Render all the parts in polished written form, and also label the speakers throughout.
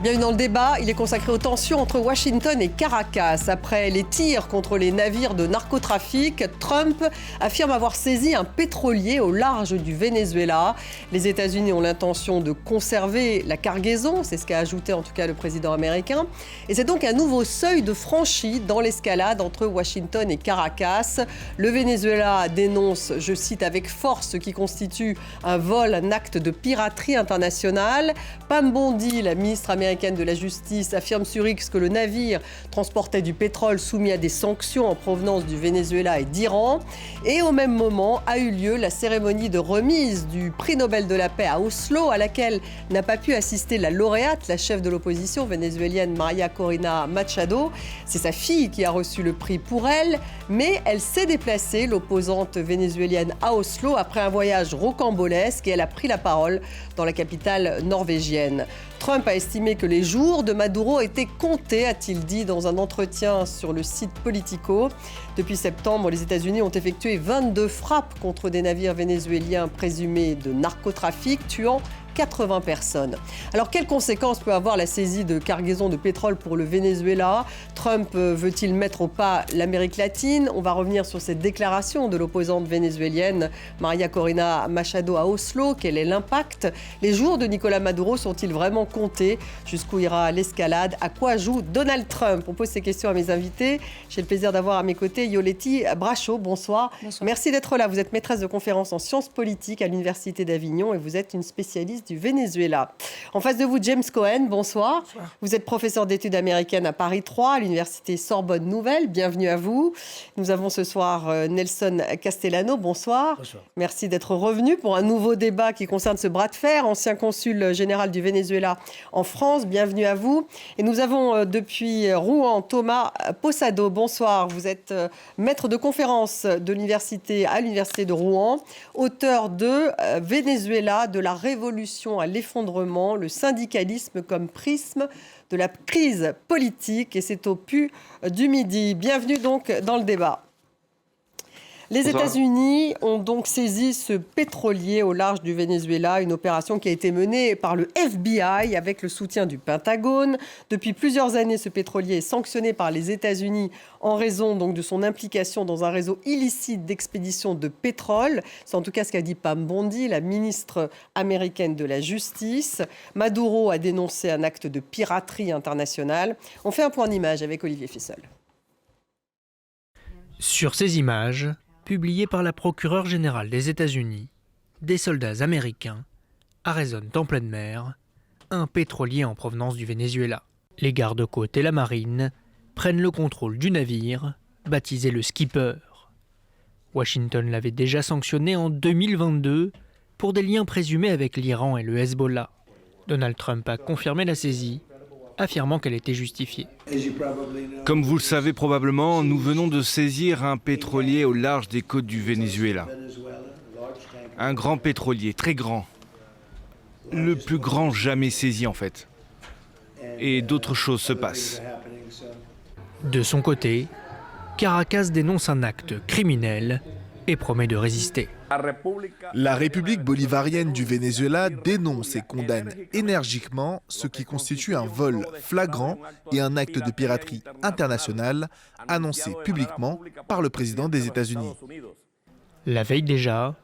Speaker 1: Bienvenue dans le débat. Il est consacré aux tensions entre Washington et Caracas. Après les tirs contre les navires de narcotrafic, Trump affirme avoir saisi un pétrolier au large du Venezuela. Les États-Unis ont l'intention de conserver la cargaison, c'est ce qu'a ajouté en tout cas le président américain. Et c'est donc un nouveau seuil de franchi dans l'escalade entre Washington et Caracas. Le Venezuela dénonce, je cite, avec force ce qui constitue un vol, un acte de piraterie internationale. Pam Bondi, la ministre américaine de la Justice, affirme sur X que le navire transportait du pétrole soumis à des sanctions en provenance du Venezuela et d'Iran. Et au même moment a eu lieu la cérémonie de remise du prix Nobel de la paix à Oslo, à laquelle n'a pas pu assister la lauréate, la chef de l'opposition vénézuélienne María Corina Machado. C'est sa fille qui a reçu le prix pour elle, mais elle s'est déplacée, l'opposante vénézuélienne, à Oslo après un voyage rocambolesque, et elle a pris la parole dans la capitale norvégienne. Trump a estimé que les jours de Maduro étaient comptés, a-t-il dit dans un entretien sur le site Politico. Depuis septembre, les États-Unis ont effectué 22 frappes contre des navires vénézuéliens présumés de narcotrafic, tuant 80 personnes. Alors, quelles conséquences peut avoir la saisie de cargaisons de pétrole pour le Venezuela ? Trump veut-il mettre au pas l'Amérique latine ? On va revenir sur cette déclaration de l'opposante vénézuélienne María Corina Machado à Oslo. Quel est l'impact ? Les jours de Nicolás Maduro sont-ils vraiment comptés ? Jusqu'où ira l'escalade ? À quoi joue Donald Trump ? On pose ces questions à mes invités. J'ai le plaisir d'avoir à mes côtés Yoleti Bracho. Bonsoir.
Speaker 2: Bonsoir.
Speaker 1: Merci d'être là. Vous êtes maîtresse de conférences en sciences politiques à l'Université d'Avignon et vous êtes une spécialiste du Venezuela. En face de vous, James Cohen, bonsoir.
Speaker 2: Bonsoir.
Speaker 1: Vous êtes professeur d'études américaines à Paris 3, à l'Université Sorbonne Nouvelle. Bienvenue à vous. Nous avons ce soir Nelson Castellano, bonsoir.
Speaker 2: Bonsoir.
Speaker 1: Merci d'être revenu pour un nouveau débat qui concerne ce bras de fer. Ancien consul général du Venezuela en France, bienvenue à vous. Et nous avons depuis Rouen Thomas Posado, bonsoir. Vous êtes maître de conférence de l'université à l'Université de Rouen, auteur de Venezuela, de la révolution à l'effondrement, le syndicalisme comme prisme de la crise politique, et c'est au pu du midi. Bienvenue donc dans le débat. Les États-Unis ont donc saisi ce pétrolier au large du Venezuela, une opération qui a été menée par le FBI avec le soutien du Pentagone. Depuis plusieurs années, ce pétrolier est sanctionné par les États-Unis en raison donc de son implication dans un réseau illicite d'expédition de pétrole. C'est en tout cas ce qu'a dit Pam Bondi, la ministre américaine de la Justice. Maduro a dénoncé un acte de piraterie internationale. On fait un point d'image avec Olivier Fessel.
Speaker 3: Sur ces images, publiées par la procureure générale des États-Unis, des soldats américains arraisonnent en pleine mer un pétrolier en provenance du Venezuela. Les gardes-côtes et la marine prennent le contrôle du navire, baptisé le Skipper. Washington l'avait déjà sanctionné en 2022 pour des liens présumés avec l'Iran et le Hezbollah. Donald Trump a confirmé la saisie, affirmant qu'elle était justifiée.
Speaker 4: Comme vous le savez probablement, nous venons de saisir un pétrolier au large des côtes du Venezuela. Un grand pétrolier, très grand. Le plus grand jamais saisi en fait. Et d'autres choses se passent.
Speaker 3: De son côté, Caracas dénonce un acte criminel et promet de résister.
Speaker 5: La République bolivarienne du Venezuela dénonce et condamne énergiquement ce qui constitue un vol flagrant et un acte de piraterie internationale annoncé publiquement par le président des États-Unis.
Speaker 3: La veille déjà,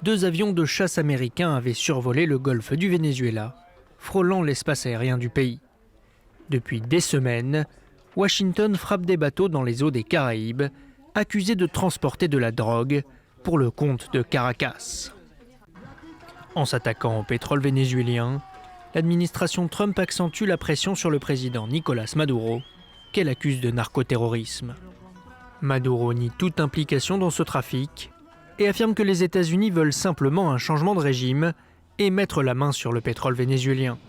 Speaker 3: 2 avions de chasse américains avaient survolé le golfe du Venezuela, frôlant l'espace aérien du pays. Depuis des semaines, Washington frappe des bateaux dans les eaux des Caraïbes, accusés de transporter de la drogue pour le compte de Caracas. En s'attaquant au pétrole vénézuélien, l'administration Trump accentue la pression sur le président Nicolás Maduro, qu'elle accuse de narcoterrorisme. Maduro nie toute implication dans ce trafic et affirme que les États-Unis veulent simplement un changement de régime et mettre la main sur le pétrole vénézuélien.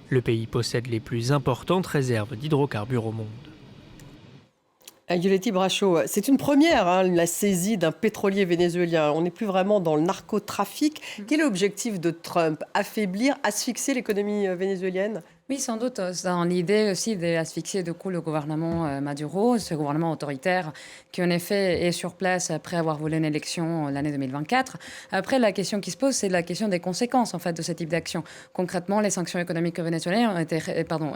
Speaker 3: Le pays possède les plus importantes réserves d'hydrocarbures au monde.
Speaker 1: Yoleti Bracho, c'est une première, la saisie d'un pétrolier vénézuélien. On n'est plus vraiment dans le narcotrafic. Quel est l'objectif de Trump ? Affaiblir, asphyxier l'économie vénézuélienne ?
Speaker 2: Oui, sans doute, dans l'idée aussi d'asphyxier du coup le gouvernement Maduro, ce gouvernement autoritaire qui en effet est sur place après avoir volé une élection l'année 2024. Après, la question qui se pose, c'est la question des conséquences en fait de ce type d'action. Concrètement, les sanctions économiques vénézuéliennes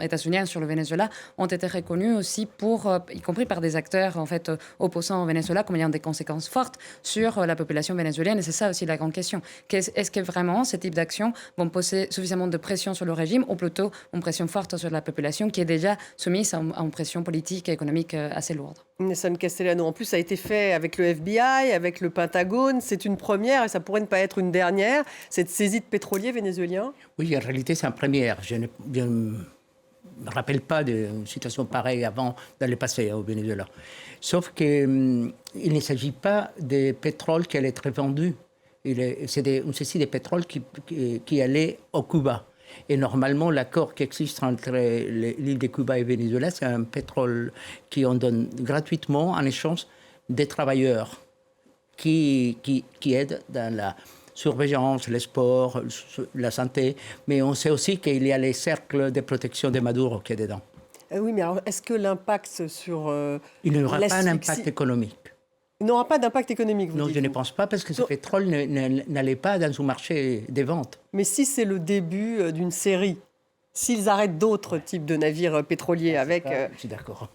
Speaker 2: états-uniennes sur le Venezuela ont été reconnues aussi y compris par des acteurs en fait opposants au Venezuela, comme ayant des conséquences fortes sur la population vénézuélienne. Et c'est ça aussi la grande question. Est-ce que vraiment ces types d'actions vont poser suffisamment de pression sur le régime, ou plutôt une pression forte sur la population qui est déjà soumise à une pression politique et économique assez lourde.
Speaker 1: Nelson Castellano, en plus, ça a été fait avec le FBI, avec le Pentagone. C'est une première et ça pourrait ne pas être une dernière, cette saisie de pétroliers vénézuéliens.
Speaker 6: Oui, en réalité, c'est une première. Je ne me rappelle pas d'une situation pareille avant dans le passé au Venezuela. Sauf qu'il ne s'agit pas de pétrole qui allait être vendu. C'est une saisie de pétrole qui allait au Cuba. Et normalement, l'accord qui existe entre l'île de Cuba et Venezuela, c'est un pétrole qu'on donne gratuitement en échange des travailleurs qui aident dans la surveillance, le sport, la santé. Mais on sait aussi qu'il y a les cercles de protection de Maduro qui est dedans.
Speaker 1: Oui, mais alors, est-ce que l'impact sur...
Speaker 6: Il n'y aura pas un impact économique.
Speaker 1: Il n'aura pas d'impact économique, vous dites.
Speaker 6: Non, je ne pense pas, parce que ce pétrole n'allait pas dans un marché des ventes.
Speaker 1: Mais si c'est le début d'une série, s'ils arrêtent d'autres types de navires pétroliers avec...
Speaker 6: Je suis d'accord.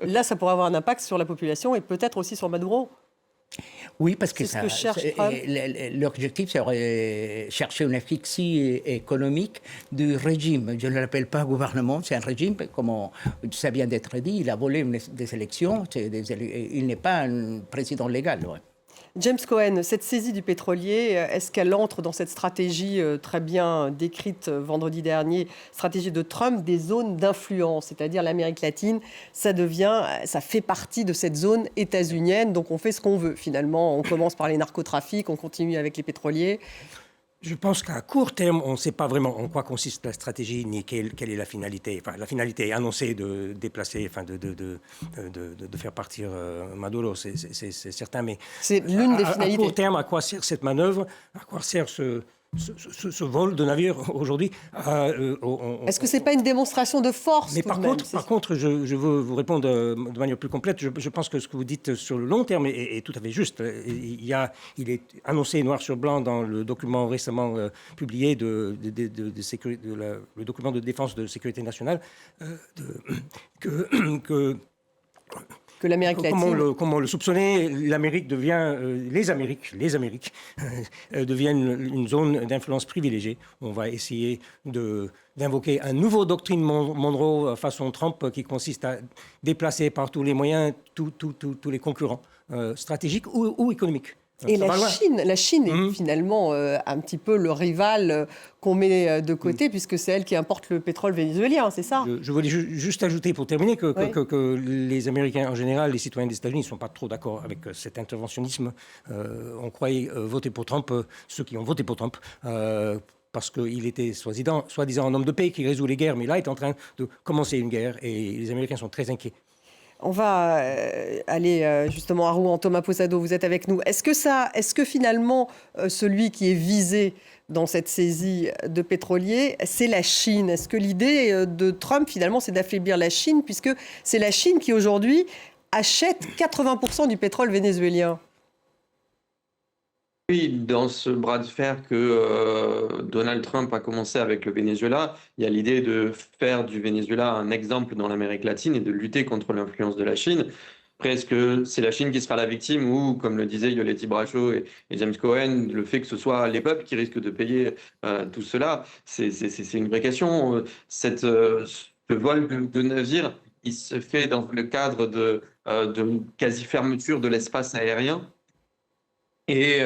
Speaker 1: Là, ça pourrait avoir un impact sur la population et peut-être aussi sur Maduro.
Speaker 6: Oui, parce que,
Speaker 1: c'est ce que cherche Trump.
Speaker 6: L'objectif serait chercher une asphyxie économique du régime. Je ne l'appelle pas gouvernement, c'est un régime, comme ça vient d'être dit. Il a volé des élections, il n'est pas un président légal. Ouais.
Speaker 1: James Cohen, cette saisie du pétrolier, est-ce qu'elle entre dans cette stratégie très bien décrite vendredi dernier, stratégie de Trump des zones d'influence, c'est-à-dire l'Amérique latine, ça fait partie de cette zone états-unienne, donc on fait ce qu'on veut finalement. On commence par les narcotrafics, on continue avec les pétroliers.
Speaker 7: Je pense qu'à court terme, on ne sait pas vraiment en quoi consiste la stratégie ni quelle est la finalité. Enfin, la finalité est annoncée de déplacer, de faire partir Maduro, c'est certain. Mais
Speaker 1: c'est l'une des finalités.
Speaker 7: À court terme, à quoi sert cette manœuvre? À quoi sert ce vol de navire aujourd'hui?
Speaker 1: Est-ce que ce n'est pas une démonstration de force?
Speaker 7: Mais par contre, je veux vous répondre de manière plus complète. Je pense que ce que vous dites sur le long terme est tout à fait juste. Il est annoncé noir sur blanc dans le document récemment publié le document de défense de sécurité nationale que
Speaker 1: l'Amérique latine...
Speaker 7: Comment le soupçonner, l'Amérique devient, les Amériques deviennent une zone d'influence privilégiée. On va essayer d'invoquer un nouveau doctrine Monroe façon Trump qui consiste à déplacer par tous les moyens tous les concurrents stratégiques ou économiques.
Speaker 1: Et la Chine est finalement un petit peu le rival qu'on met de côté, puisque c'est elle qui importe le pétrole vénézuélien, c'est ça?
Speaker 7: Je voulais juste ajouter pour terminer que les Américains en général, les citoyens des États-Unis ne sont pas trop d'accord avec cet interventionnisme. On croyait voter pour Trump, ceux qui ont voté pour Trump, parce qu'il était soi-disant un homme de paix qui résout les guerres, mais là, il est en train de commencer une guerre et les Américains sont très inquiets.
Speaker 1: On va aller justement à Rouen. Thomas Posado, vous êtes avec nous. Est-ce que finalement, celui qui est visé dans cette saisie de pétroliers, c'est la Chine? Est-ce que l'idée de Trump, finalement, c'est d'affaiblir la Chine, puisque c'est la Chine qui, aujourd'hui, achète 80% du pétrole vénézuélien?
Speaker 8: Oui, dans ce bras de fer que Donald Trump a commencé avec le Venezuela, il y a l'idée de faire du Venezuela un exemple dans l'Amérique latine et de lutter contre l'influence de la Chine. Après, est-ce que c'est la Chine qui sera la victime ou, comme le disaient Yoletti Brachot et James Cohen, le fait que ce soit les peuples qui risquent de payer tout cela, c'est une vraie question. Ce vol de navire, il se fait dans le cadre de quasi-fermeture de l'espace aérien. Et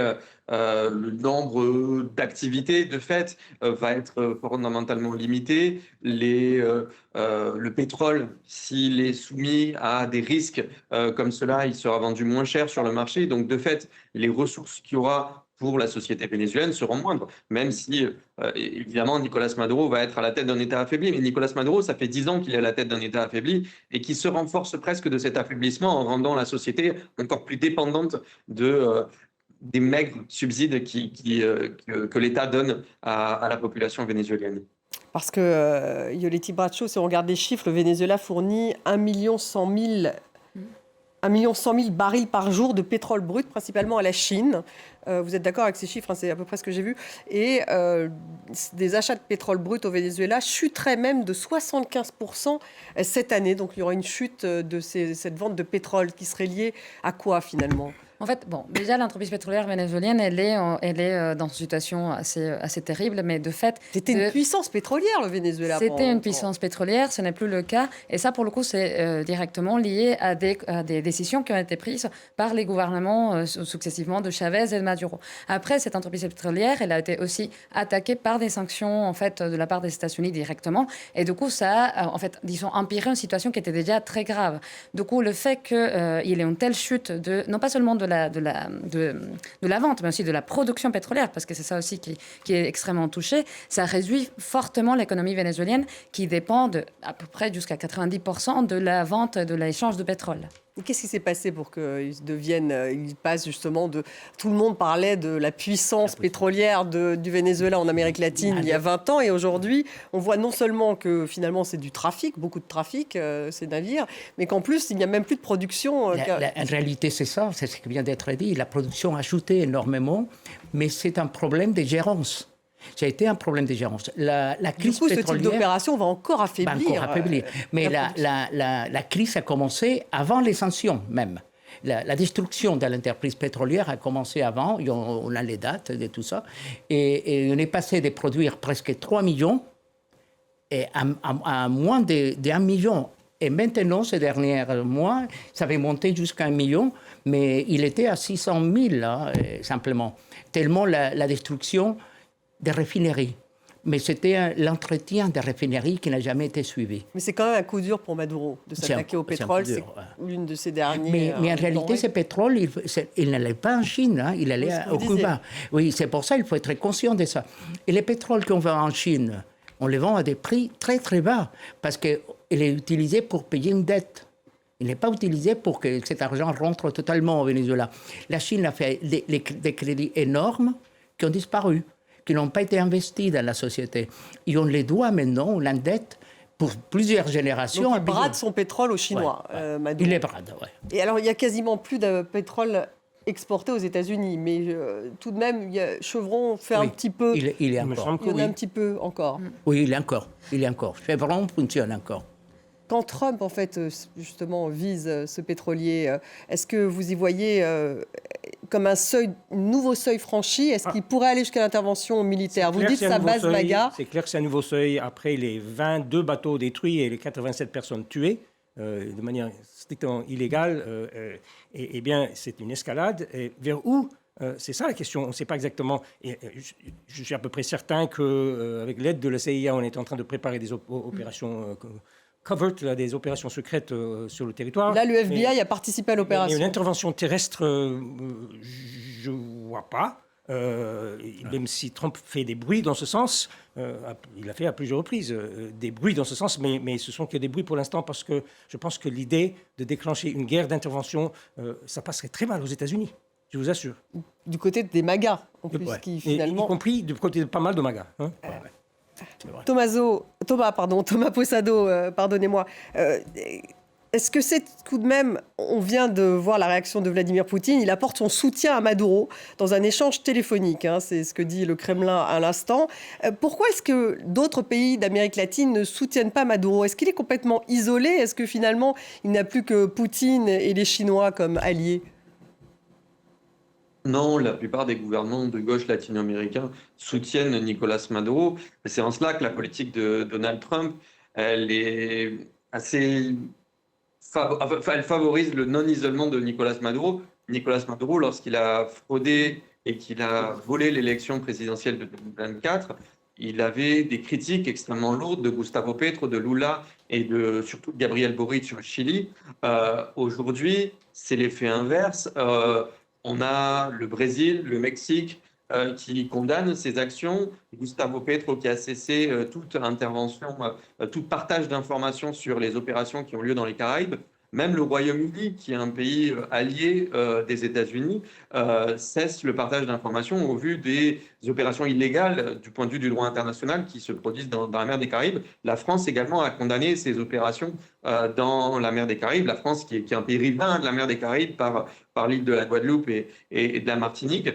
Speaker 8: le nombre d'activités, de fait, va être fondamentalement limité. Le pétrole, s'il est soumis à des risques comme cela, il sera vendu moins cher sur le marché. Donc, de fait, les ressources qu'il y aura pour la société vénézuélienne seront moindres, même si, évidemment, Nicolás Maduro va être à la tête d'un État affaibli. Mais Nicolás Maduro, ça fait 10 ans qu'il est à la tête d'un État affaibli et qui se renforce presque de cet affaiblissement en rendant la société encore plus dépendante des maigres subsides que l'État donne à la population vénézuélienne.
Speaker 1: Parce que, Yoletti Bracho, si on regarde les chiffres, le Venezuela fournit 1,1 million barils par jour de pétrole brut, principalement à la Chine. Vous êtes d'accord avec ces chiffres, hein, c'est à peu près ce que j'ai vu. Et des achats de pétrole brut au Venezuela chuteraient même de 75% cette année. Donc il y aura une chute de cette vente de pétrole qui serait liée à quoi finalement ?
Speaker 2: En fait, bon, déjà, l'entreprise pétrolière vénézuélienne, elle est dans une situation assez terrible, mais de fait...
Speaker 1: C'était une puissance pétrolière, le Venezuela.
Speaker 2: C'était une puissance pétrolière, ce n'est plus le cas. Et ça, pour le coup, c'est directement lié à des décisions qui ont été prises par les gouvernements successivement de Chavez et de Maduro. Après, cette entreprise pétrolière, elle a été aussi attaquée par des sanctions, en fait, de la part des États-Unis directement. Et du coup, ça a, en fait, disons, empiré une situation qui était déjà très grave. Du coup, le fait qu'il y ait une telle chute, non pas seulement de la vente, mais aussi de la production pétrolière, parce que c'est ça aussi qui est extrêmement touché, ça réduit fortement l'économie vénézuélienne qui dépend à peu près jusqu'à 90% de la vente, de l'échange de pétrole.
Speaker 1: Qu'est-ce qui s'est passé pour qu'ils passent justement de... Tout le monde parlait de la puissance pétrolière du Venezuela en Amérique latine il y a 20 ans, et aujourd'hui, on voit non seulement que finalement c'est du trafic, beaucoup de trafic, ces navires, mais qu'en plus, il n'y a même plus de production.
Speaker 6: En réalité, c'est ça, c'est ce qui vient d'être dit. La production a chuté énormément, mais c'est un problème de gérance. Ça a été un problème de gérance. La crise pétrolière...
Speaker 1: ce type d'opération va encore affaiblir.
Speaker 6: Mais la crise a commencé avant les sanctions même. La destruction de l'entreprise pétrolière a commencé avant, on a les dates de tout ça, et on est passé de produire presque 3 millions à moins d'1 million. Et maintenant, ces derniers mois, ça avait monté jusqu'à 1 million, mais il était à 600 000, là, simplement. Tellement la destruction des raffineries. Mais c'était l'entretien des raffineries qui n'a jamais été suivi.
Speaker 1: Mais c'est quand même un coup dur pour Maduro de s'attaquer au pétrole. C'est l'une de ses dernières...
Speaker 6: Mais en réalité, ce pétrole, il n'allait pas en Chine, hein, il allait au Cuba. Oui, c'est pour ça qu'il faut être conscient de ça. Et les pétroles qu'on vend en Chine, on les vend à des prix très très bas, parce qu'il est utilisé pour payer une dette. Il n'est pas utilisé pour que cet argent rentre totalement au Venezuela. La Chine a fait des crédits énormes qui ont disparu, qui n'ont pas été investis dans la société. Et on les doit maintenant, on l'endette pour plusieurs générations.
Speaker 1: Donc il brade son pétrole aux Chinois, Maduro.
Speaker 6: Il les brade, oui.
Speaker 1: Et alors, il n'y a quasiment plus de pétrole exporté aux États-Unis, mais tout de même, Chevron fait un petit peu...
Speaker 6: Il est encore.
Speaker 1: Il y en a un petit peu encore.
Speaker 6: Oui, il est encore. Chevron fonctionne encore.
Speaker 1: Quand Trump, en fait, justement, vise ce pétrolier, est-ce que vous y voyez comme un nouveau seuil franchi ? Est-ce qu'il pourrait aller jusqu'à l'intervention militaire ? Vous dites sa base Baga.
Speaker 7: C'est clair que c'est un nouveau seuil après les 22 bateaux détruits et les 87 personnes tuées de manière strictement illégale. Eh bien, c'est une escalade. Et vers où ? C'est ça la question. On ne sait pas exactement. Et je suis à peu près certain qu'avec l'aide de la CIA, on est en train de préparer des opérations... covert, des opérations secrètes sur le territoire.
Speaker 1: Là, le FBI a participé à l'opération.
Speaker 7: Une intervention terrestre, je ne vois pas. Même si Trump fait des bruits dans ce sens, il a fait à plusieurs reprises des bruits dans ce sens, mais ce sont que des bruits pour l'instant, parce que je pense que l'idée de déclencher une guerre d'intervention, ça passerait très mal aux États-Unis, je vous assure.
Speaker 1: Du côté des MAGA, en plus, qui finalement...
Speaker 7: Y compris du côté de pas mal de MAGA. Hein.
Speaker 1: Thomas Posado, pardonnez-moi. Est-ce que c'est tout de même, on vient de voir la réaction de Vladimir Poutine, il apporte son soutien à Maduro dans un échange téléphonique, hein, c'est ce que dit le Kremlin à l'instant. Pourquoi est-ce que d'autres pays d'Amérique latine ne soutiennent pas Maduro ? Est-ce qu'il est complètement isolé ? Est-ce que finalement, il n'a plus que Poutine et les Chinois comme alliés ?
Speaker 8: Non, la plupart des gouvernements de gauche latino-américains soutiennent Nicolás Maduro. C'est en cela que la politique de Donald Trump, elle est assez... elle favorise le non-isolement de Nicolás Maduro. Nicolás Maduro, lorsqu'il a fraudé et qu'il a volé l'élection présidentielle de 2024, il avait des critiques extrêmement lourdes de Gustavo Petro, de Lula et surtout de Gabriel Boric au Chili. Aujourd'hui, c'est l'effet inverse. On a le Brésil, le Mexique qui condamnent ces actions. Gustavo Petro qui a cessé toute intervention, tout partage d'informations sur les opérations qui ont lieu dans les Caraïbes. Même le Royaume-Uni, qui est un pays allié des États-Unis, cesse le partage d'informations au vu des opérations illégales du point de vue du droit international qui se produisent dans la mer des Caraïbes. La France également a condamné ces opérations dans la mer des Caraïbes. La France, qui est un pays riverain de la mer des Caraïbes par l'île de la Guadeloupe et de la Martinique.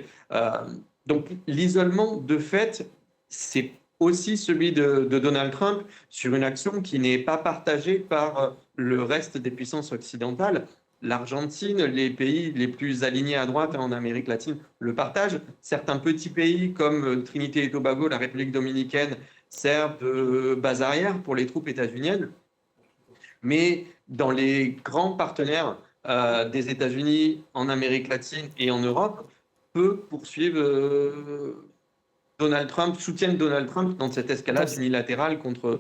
Speaker 8: Donc l'isolement, de fait, c'est aussi celui de Donald Trump sur une action qui n'est pas partagée par le reste des puissances occidentales. L'Argentine, les pays les plus alignés à droite en Amérique latine le partagent. Certains petits pays comme Trinité et Tobago, la République dominicaine, servent de base arrière pour les troupes états-uniennes. Mais dans les grands partenaires des États-Unis en Amérique latine et en Europe, peu poursuivent Donald Trump, soutiennent Donald Trump dans cette escalade unilatérale contre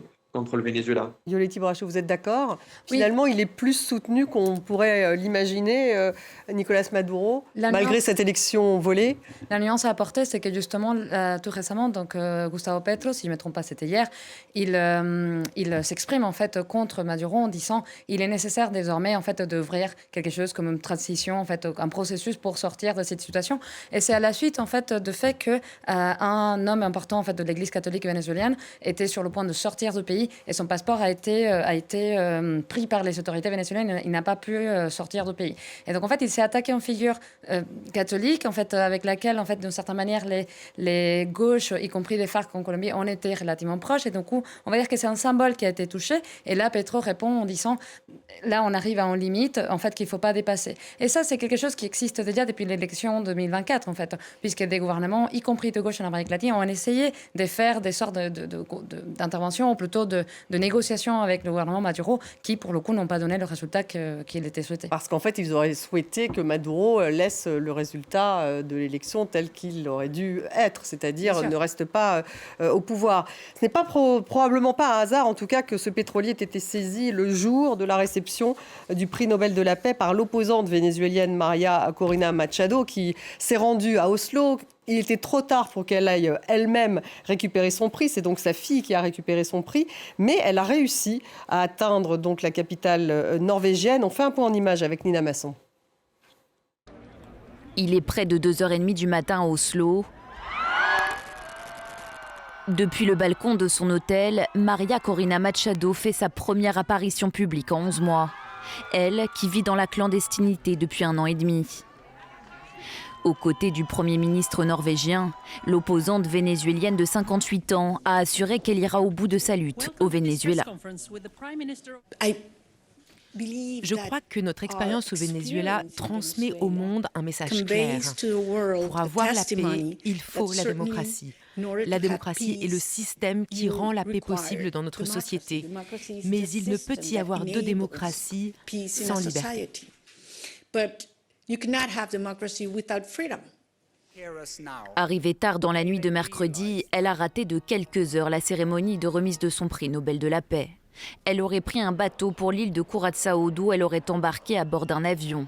Speaker 8: le Venezuela.
Speaker 1: Violetti Brachot, vous êtes d'accord ? Finalement, il est plus soutenu qu'on pourrait l'imaginer, Nicolas Maduro, malgré cette élection volée.
Speaker 2: La nuance à apporter, c'est que justement, tout récemment, donc, Gustavo Petro, si je ne me trompe pas, c'était hier, il s'exprime en fait contre Maduro en disant il est nécessaire désormais en fait d'ouvrir quelque chose comme une transition, en fait, un processus pour sortir de cette situation. Et c'est à la suite en fait de fait que un homme important en fait de l'Église catholique vénézuélienne était sur le point de sortir du pays. Et son passeport a été pris par les autorités vénézuéliennes. Il n'a pas pu sortir du pays. Et donc, en fait, il s'est attaqué en figure catholique, en fait, avec laquelle, en fait, d'une certaine manière, les gauches, y compris les FARC en Colombie, ont été relativement proches. Et donc, on va dire que c'est un symbole qui a été touché. Et là, Petro répond en disant, là, on arrive à une limite, en fait, qu'il ne faut pas dépasser. Et ça, c'est quelque chose qui existe déjà depuis l'élection 2024, en fait, puisque des gouvernements, y compris de gauche en Amérique latine, ont essayé de faire des sortes d'interventions, ou plutôt de négociations avec le gouvernement Maduro, qui, pour le coup, n'ont pas donné le résultat qu'il était souhaité.
Speaker 1: Parce qu'en fait, ils auraient souhaité que Maduro laisse le résultat de l'élection tel qu'il aurait dû être, c'est-à-dire ne reste pas au pouvoir. Ce n'est pas probablement pas un hasard, en tout cas, que ce pétrolier ait été saisi le jour de la réception du prix Nobel de la paix par l'opposante vénézuélienne Maria Corina Machado, qui s'est rendue à Oslo. Il était trop tard pour qu'elle aille elle-même récupérer son prix. C'est donc sa fille qui a récupéré son prix. Mais elle a réussi à atteindre donc la capitale norvégienne. On fait un point en image avec Nina Masson.
Speaker 9: Il est près de 2h30 du matin à Oslo. Depuis le balcon de son hôtel, Maria Corina Machado fait sa première apparition publique en 11 mois. Elle, qui vit dans la clandestinité depuis 1 an et demi. Aux côtés du Premier ministre norvégien, l'opposante vénézuélienne de 58 ans a assuré qu'elle ira au bout de sa lutte au Venezuela.
Speaker 10: Je crois que notre expérience au Venezuela transmet au monde un message clair. Pour avoir la paix, il faut la démocratie. La démocratie est le système qui rend la paix possible dans notre société. Mais il ne peut y avoir de démocratie sans liberté.
Speaker 9: Arrivée tard dans la nuit de mercredi, elle a raté de quelques heures la cérémonie de remise de son prix Nobel de la paix. Elle aurait pris un bateau pour l'île de Curaçao d'où elle aurait embarqué à bord d'un avion.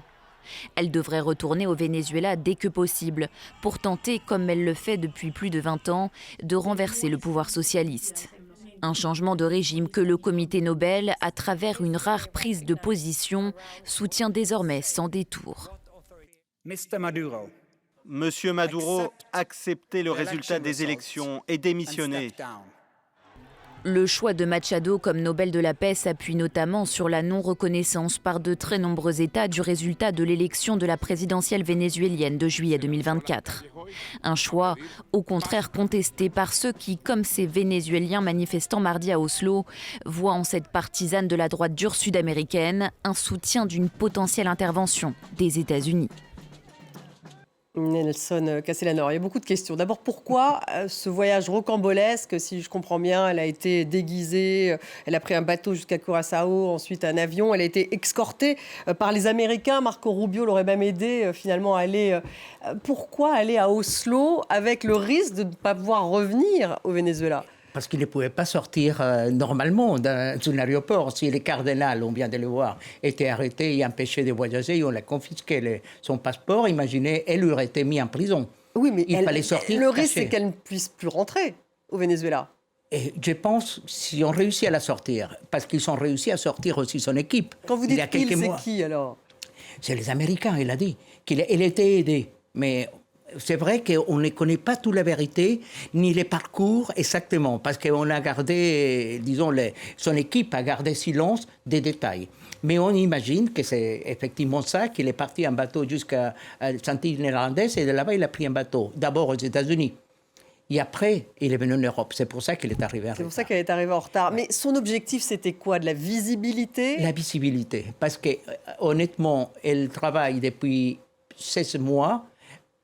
Speaker 9: Elle devrait retourner au Venezuela dès que possible pour tenter, comme elle le fait depuis plus de 20 ans, de renverser le pouvoir socialiste. Un changement de régime que le comité Nobel, à travers une rare prise de position, soutient désormais sans détour.
Speaker 11: Monsieur Maduro, acceptez le résultat des élections et démissionnez.
Speaker 9: Le choix de Machado comme Nobel de la paix s'appuie notamment sur la non-reconnaissance par de très nombreux États du résultat de l'élection de la présidentielle vénézuélienne de juillet 2024. Un choix, au contraire, contesté par ceux qui, comme ces Vénézuéliens manifestant mardi à Oslo, voient en cette partisane de la droite dure sud-américaine un soutien d'une potentielle intervention des États-Unis.
Speaker 1: Nelson Castellanor, il y a beaucoup de questions. D'abord, pourquoi ce voyage rocambolesque? Si je comprends bien, elle a été déguisée, elle a pris un bateau jusqu'à Curaçao, ensuite un avion, elle a été escortée par les Américains. Marco Rubio l'aurait même aidé finalement à aller. Pourquoi aller à Oslo avec le risque de ne pas pouvoir revenir au Venezuela?
Speaker 6: Parce qu'il ne pouvait pas sortir normalement d'un aéroport. Si les cardinals, on vient de le voir, étaient arrêtés et empêchés de voyager, on a confisqué son passeport, imaginez, elle aurait été mise en prison.
Speaker 1: Oui, mais
Speaker 6: il fallait sortir.
Speaker 1: Le risque, c'est qu'elle ne puisse plus rentrer au Venezuela.
Speaker 6: Et je pense, si on réussit à la sortir, parce qu'ils ont réussi à sortir aussi son équipe.
Speaker 1: Quand vous dites il, c'est qui alors?
Speaker 6: C'est les Américains, il a dit. Il était aidé. Mais c'est vrai qu'on ne connaît pas toute la vérité, ni les parcours exactement, parce qu'on a gardé, disons, son équipe a gardé silence des détails. Mais on imagine que c'est effectivement ça, qu'il est parti en bateau jusqu'à Antilles néerlandaises, et de là-bas, il a pris un bateau, d'abord aux États-Unis. Et après, il est venu en Europe. C'est pour ça qu'il est arrivé en retard.
Speaker 1: C'est pour ça qu'elle est arrivée en retard. Mais son objectif, c'était quoi? De la visibilité?
Speaker 6: La visibilité. Parce que, honnêtement, elle travaille depuis 16 mois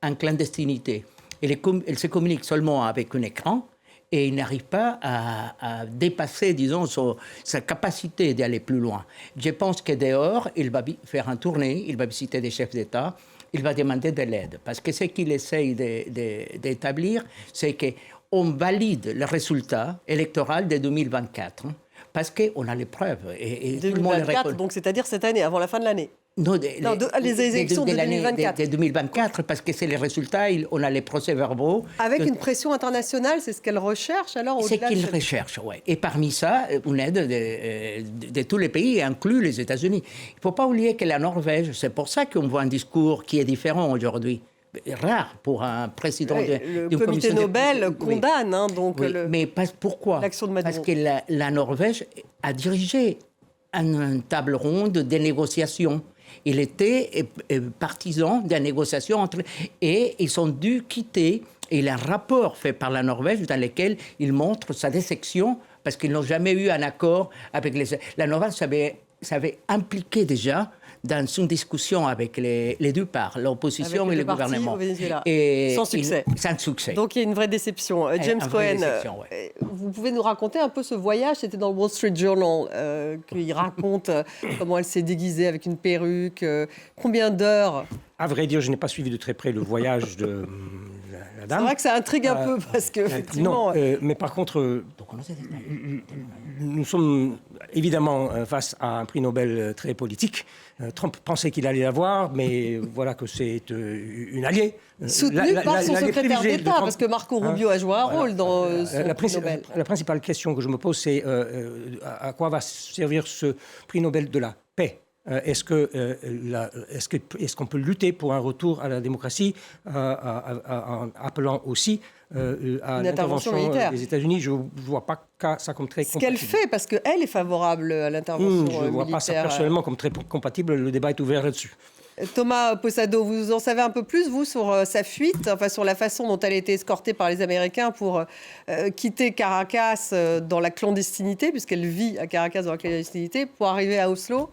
Speaker 6: en clandestinité. Elle se communique seulement avec un écran et il n'arrive pas à dépasser, disons, sa capacité d'aller plus loin. Je pense que dehors, il va faire un tournée, il va visiter des chefs d'État, il va demander de l'aide. Parce que ce qu'il essaye d'établir, c'est qu'on valide le résultat électoral de 2024. Parce qu'on a les preuves. Et
Speaker 1: 2024, donc c'est-à-dire cette année, avant la fin de l'année?
Speaker 6: Non,
Speaker 1: les élections de 2024.
Speaker 6: De 2024, parce que c'est les résultats, on a les procès-verbaux.
Speaker 1: Avec une pression internationale, c'est ce qu'elle recherche alors?
Speaker 6: C'est qu'il recherche, oui. Et parmi ça, une aide de tous les pays, inclus les États-Unis. Il ne faut pas oublier que la Norvège, c'est pour ça qu'on voit un discours qui est différent aujourd'hui. Rare pour un président
Speaker 1: le comité Nobel condamne donc
Speaker 6: mais pourquoi?
Speaker 1: L'action de Maduro.
Speaker 6: Parce que la Norvège a dirigé une table ronde de négociations. Il était partisan de la négociation et ils ont dû quitter. Et il y a un rapport fait par la Norvège dans lequel il montre sa déception parce qu'ils n'ont jamais eu un accord avec les... La Norvège s'avait impliqué déjà dans une discussion avec les deux parts, l'opposition et le gouvernement.
Speaker 1: Et sans succès.
Speaker 6: Sans succès.
Speaker 1: Donc il y a une vraie déception. James Cohen, vous pouvez nous raconter un peu ce voyage? C'était dans le Wall Street Journal qu'il raconte comment elle s'est déguisée avec une perruque. Combien d'heures?
Speaker 7: À vrai dire, je n'ai pas suivi de très près le voyage de la dame.
Speaker 1: C'est vrai que ça intrigue un peu parce que effectivement.
Speaker 7: Non, mais par contre, nous sommes évidemment face à un prix Nobel très politique. Trump pensait qu'il allait l'avoir, mais voilà que c'est une alliée.
Speaker 1: Soutenue par son secrétaire d'État, parce que Marco Rubio a joué un rôle dans ce prix Nobel.
Speaker 7: La principale question que je me pose, c'est à quoi va servir ce prix Nobel de la paix? Est-ce qu'on peut lutter pour un retour à la démocratie en appelant aussi à l'intervention des États-Unis? Je ne vois pas ça comme très compatible.
Speaker 1: Ce qu'elle fait, parce qu'elle est favorable à l'intervention militaire.
Speaker 7: Je ne vois pas ça personnellement comme très compatible. Le débat est ouvert là-dessus.
Speaker 1: Thomas Posado, vous en savez un peu plus, vous, sur sa fuite, enfin sur la façon dont elle a été escortée par les Américains pour quitter Caracas dans la clandestinité, puisqu'elle vit à Caracas dans la clandestinité, pour arriver à Oslo?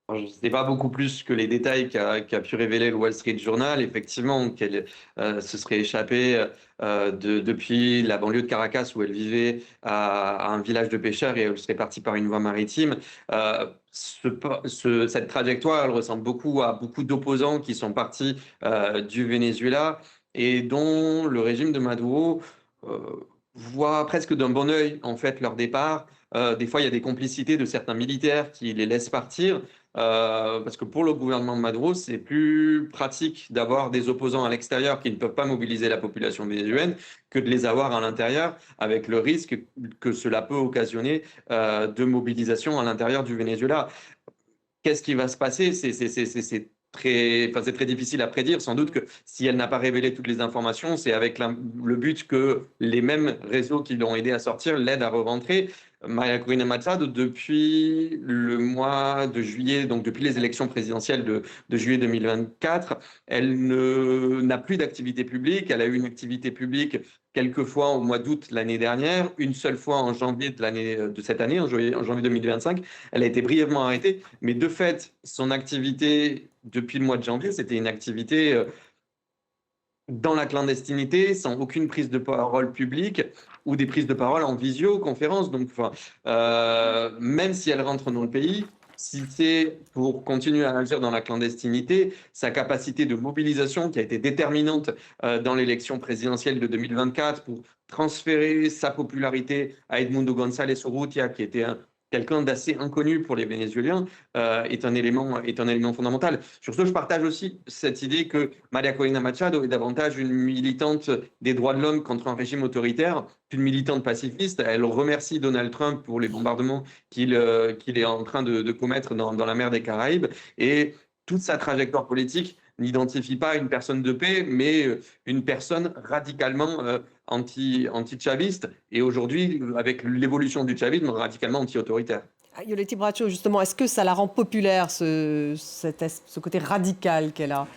Speaker 8: Je ne sais pas beaucoup plus que les détails qu'a pu révéler le Wall Street Journal. Effectivement, qu'elle se serait échappée depuis la banlieue de Caracas où elle vivait à un village de pêcheurs et elle serait partie par une voie maritime. Cette trajectoire, elle ressemble beaucoup à beaucoup d'opposants qui sont partis du Venezuela et dont le régime de Maduro voit presque d'un bon œil en fait leur départ. Des fois, il y a des complicités de certains militaires qui les laissent partir. Parce que pour le gouvernement de Maduro, c'est plus pratique d'avoir des opposants à l'extérieur qui ne peuvent pas mobiliser la population vénézuélienne que de les avoir à l'intérieur, avec le risque que cela peut occasionner de mobilisation à l'intérieur du Venezuela. Qu'est-ce qui va se passer? C'est très difficile à prédire. Sans doute que si elle n'a pas révélé toutes les informations, c'est avec le but que les mêmes réseaux qui l'ont aidé à sortir l'aident à re-rentrer. Maria Corina Machado, depuis le mois de juillet, donc depuis les élections présidentielles de juillet 2024, elle n'a plus d'activité publique. Elle a eu une activité publique quelques fois au mois d'août l'année dernière, une seule fois en janvier de cette année, en janvier 2025. Elle a été brièvement arrêtée, mais de fait, son activité depuis le mois de janvier, c'était une activité dans la clandestinité, sans aucune prise de parole publique ou des prises de parole en visioconférence. Donc, même si elle rentre dans le pays, si c'est pour continuer à agir dans la clandestinité, sa capacité de mobilisation qui a été déterminante dans l'élection présidentielle de 2024 pour transférer sa popularité à Edmundo González Urrutia, qui était quelqu'un d'assez inconnu pour les Vénézuéliens, est un élément fondamental. Sur ce, je partage aussi cette idée que María Corina Machado est davantage une militante des droits de l'homme contre un régime autoritaire qu'une militante pacifiste. Elle remercie Donald Trump pour les bombardements qu'il est en train de commettre dans la mer des Caraïbes. Et toute sa trajectoire politique n'identifie pas une personne de paix, mais une personne radicalement anti-chaviste, et aujourd'hui, avec l'évolution du chavisme, radicalement anti-autoritaire.
Speaker 1: Yoleti Bracho, justement, est-ce que ça la rend populaire, ce côté radical qu'elle a ?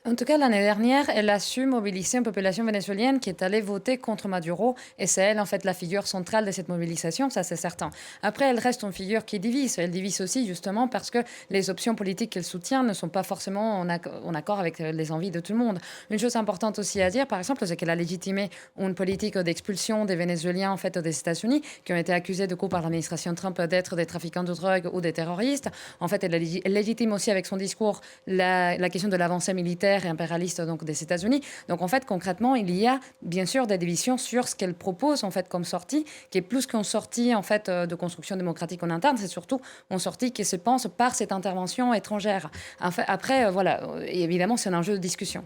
Speaker 2: En tout cas, l'année dernière, elle a su mobiliser une population vénézuélienne qui est allée voter contre Maduro. Et c'est elle, en fait, la figure centrale de cette mobilisation, ça c'est certain. Après, elle reste une figure qui divise. Elle divise aussi, justement, parce que les options politiques qu'elle soutient ne sont pas forcément en accord avec les envies de tout le monde. Une chose importante aussi à dire, par exemple, c'est qu'elle a légitimé une politique d'expulsion des Vénézuéliens, en fait, des États-Unis, qui ont été accusés, du coup, par l'administration Trump d'être des trafiquants de drogue ou des terroristes. En fait, elle légitime aussi avec son discours la question de l'avancée militaire et impérialiste donc des États-Unis. Donc en fait concrètement il y a bien sûr des divisions sur ce qu'elle propose en fait comme sortie, qui est plus qu'une sortie en fait de construction démocratique en interne, c'est surtout une sortie qui se pense par cette intervention étrangère. Après voilà, évidemment c'est un enjeu de discussion.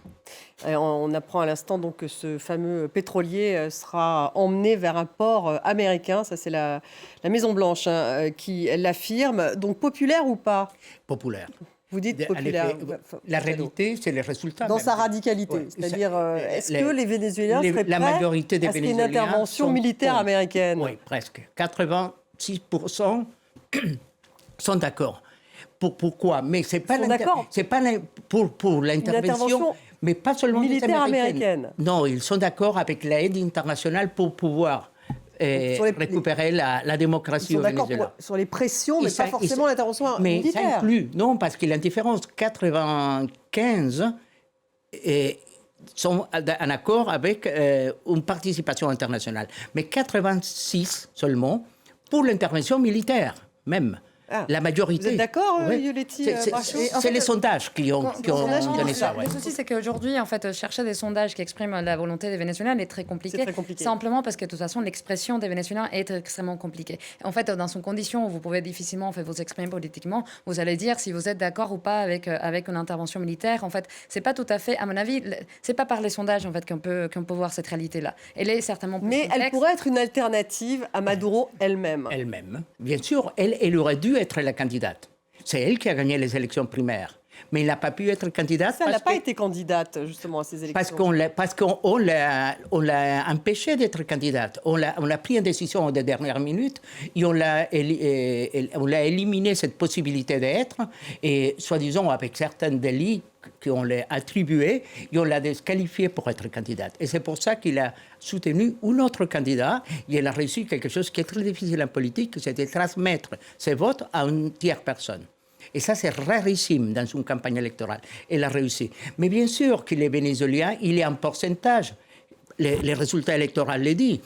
Speaker 1: On apprend à l'instant donc que ce fameux pétrolier sera emmené vers un port américain. Ça c'est la Maison Blanche qui l'affirme. Donc populaire ou pas ?
Speaker 6: Populaire.
Speaker 1: Vous dites populaire.
Speaker 6: La réalité, c'est les résultats.
Speaker 1: Dans sa radicalité. Ouais. C'est-à-dire, est-ce que les Vénézuéliens seraient prêts à ce qu'il y ait une intervention militaire américaine ?
Speaker 6: Oui, presque. 86% sont d'accord. Pourquoi ? Mais c'est pas pour l'intervention, mais pas seulement
Speaker 1: militaire américaine.
Speaker 6: Non, ils sont d'accord avec l'aide internationale pour pouvoir récupérer la démocratie au Venezuela.
Speaker 1: Sur les pressions, mais pas forcément l'intervention militaire.
Speaker 6: Mais ça inclut, non, parce que l'interférence 95 sont en accord avec une participation internationale. Mais 86 seulement pour l'intervention militaire, même. La majorité.
Speaker 1: Vous êtes d'accord, Yoleti Bracho ?
Speaker 6: C'est les sondages qui ont donné ça.
Speaker 2: Le souci, c'est qu'aujourd'hui, en fait, chercher des sondages qui expriment la volonté des Vénézuéliens est très compliqué. Simplement parce que, de toute façon, l'expression des Vénézuéliens est extrêmement compliquée. En fait, dans son condition où vous pouvez difficilement vous exprimer politiquement, vous allez dire si vous êtes d'accord ou pas avec une intervention militaire. En fait, c'est pas tout à fait, à mon avis, c'est pas par les sondages en fait qu'on peut voir cette réalité-là. Elle est certainement plus complexe.
Speaker 1: Elle pourrait être une alternative à Maduro elle-même.
Speaker 6: Elle-même, bien sûr, elle aurait dû être la candidate. C'est elle qui a gagné les élections primaires. Mais elle n'a pas pu être candidate.
Speaker 1: Elle n'a pas été candidate, justement, à ces élections.
Speaker 6: Parce qu'on l'a empêchée d'être candidate. On a pris une décision de dernière minute et on l'a éliminé cette possibilité d'être. Et soi-disant, avec certains délits qu'on l'a attribués, et on l'a disqualifiée pour être candidate. Et c'est pour ça qu'il a soutenu un autre candidat. Et elle a réussi quelque chose qui est très difficile en politique, c'est de transmettre ses votes à une tierce personne. Et ça, c'est rarissime dans une campagne électorale. Elle a réussi. Mais bien sûr que les Vénézuéliens, il y a un pourcentage. Les résultats électoraux le disent.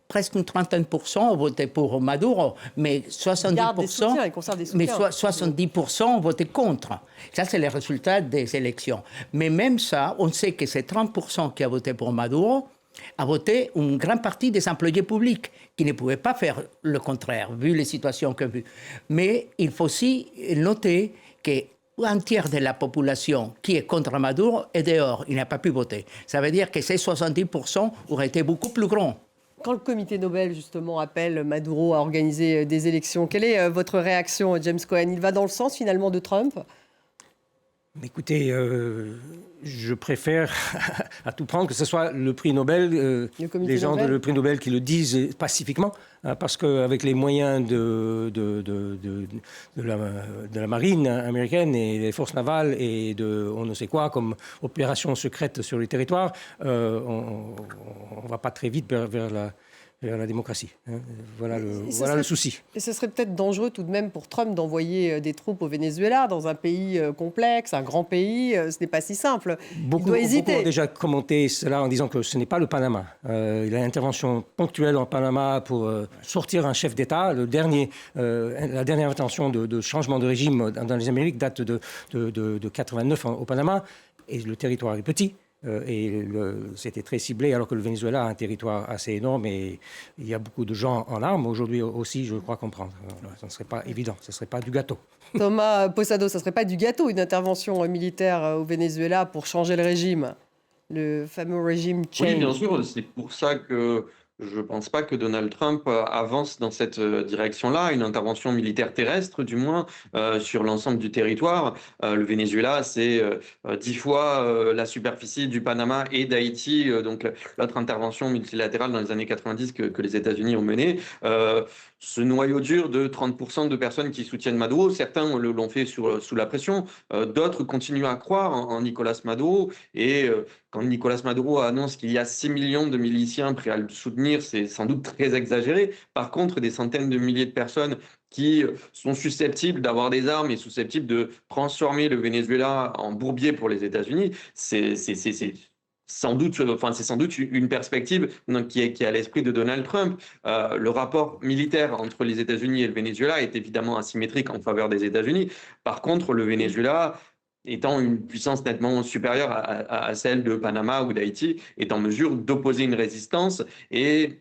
Speaker 6: Presque une 30% ont voté pour Maduro, mais 70% ont voté contre. Ça, c'est les résultats des élections. Mais même ça, on sait que ces 30% qui ont voté pour Maduro a voté une grande partie des employés publics qui ne pouvaient pas faire le contraire, vu les situations que vu. Mais il faut aussi noter qu'un tiers de la population qui est contre Maduro est dehors, il n'a pas pu voter. Ça veut dire que ces 70% auraient été beaucoup plus grands.
Speaker 1: Quand le comité Nobel, justement, appelle Maduro à organiser des élections, quelle est votre réaction, James Cohen ? Il va dans le sens, finalement, de Trump ?
Speaker 7: Écoutez, je préfère à tout prendre que ce soit le prix Nobel, les gens du prix Nobel qui le disent pacifiquement, parce qu'avec les moyens de la marine américaine et des forces navales et on ne sait quoi comme opérations secrètes sur les territoires, on ne va pas très vite vers la démocratie. Voilà le souci.
Speaker 1: Et ce serait peut-être dangereux tout de même pour Trump d'envoyer des troupes au Venezuela, dans un pays complexe, un grand pays. Ce n'est pas si simple. Il doit hésiter.
Speaker 7: Beaucoup ont déjà commenté cela en disant que ce n'est pas le Panama. Il y a une intervention ponctuelle en Panama pour sortir un chef d'État. La dernière intention de changement de régime dans les Amériques date de 89 au Panama. Et le territoire est petit. c'était très ciblé, alors que le Venezuela a un territoire assez énorme et il y a beaucoup de gens en armes aujourd'hui aussi, je crois comprendre. Ça ne serait pas évident, ce ne serait pas du gâteau.
Speaker 1: Thomas Posado, ça ne serait pas du gâteau, une intervention militaire au Venezuela pour changer le régime, le fameux régime change.
Speaker 8: Oui, bien sûr, c'est pour ça que je ne pense pas que Donald Trump avance dans cette direction-là, une intervention militaire terrestre, du moins, sur l'ensemble du territoire. Le Venezuela, c'est 10 fois la superficie du Panama et d'Haïti, donc l'autre intervention multilatérale dans les années 90 que les États-Unis ont menée. Ce noyau dur de 30% de personnes qui soutiennent Maduro, certains l'ont fait sous la pression, d'autres continuent à croire en Nicolás Maduro. Et quand Nicolás Maduro annonce qu'il y a 6 millions de miliciens prêts à le soutenir, c'est sans doute très exagéré. Par contre, des centaines de milliers de personnes qui sont susceptibles d'avoir des armes et susceptibles de transformer le Venezuela en bourbier pour les États-Unis, c'est sans doute une perspective qui est à l'esprit de Donald Trump. Le rapport militaire entre les États-Unis et le Venezuela est évidemment asymétrique en faveur des États-Unis. Par contre, le Venezuela, étant une puissance nettement supérieure à celle de Panama ou d'Haïti, est en mesure d'opposer une résistance. Et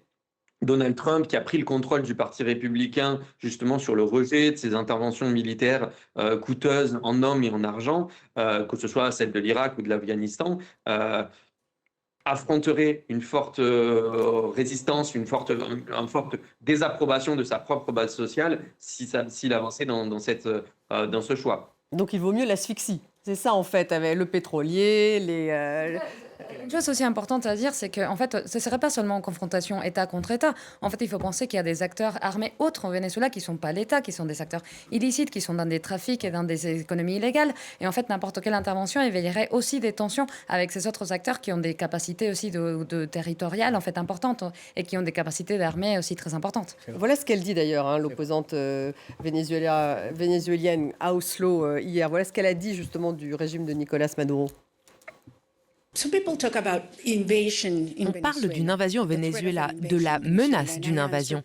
Speaker 8: Donald Trump, qui a pris le contrôle du Parti républicain justement sur le rejet de ces interventions militaires coûteuses en hommes et en argent, que ce soit celle de l'Irak ou de l'Afghanistan, affronterait une forte résistance, une forte désapprobation de sa propre base sociale s'il avançait dans ce choix.
Speaker 1: Donc il vaut mieux l'asphyxie. C'est ça en fait, avec le pétrolier,
Speaker 2: Une chose aussi importante à dire, c'est que en fait, ce ne serait pas seulement en confrontation État contre État. En fait, il faut penser qu'il y a des acteurs armés autres au Venezuela qui ne sont pas l'État, qui sont des acteurs illicites, qui sont dans des trafics et dans des économies illégales. Et en fait, n'importe quelle intervention éveillerait aussi des tensions avec ces autres acteurs qui ont des capacités aussi de territoriales en fait importantes et qui ont des capacités d'armée aussi très importantes.
Speaker 1: Voilà ce qu'elle dit d'ailleurs, l'opposante vénézuélienne à Oslo hier. Voilà ce qu'elle a dit justement du régime de Nicolás Maduro.
Speaker 10: On parle d'une invasion au Venezuela, de la menace d'une invasion.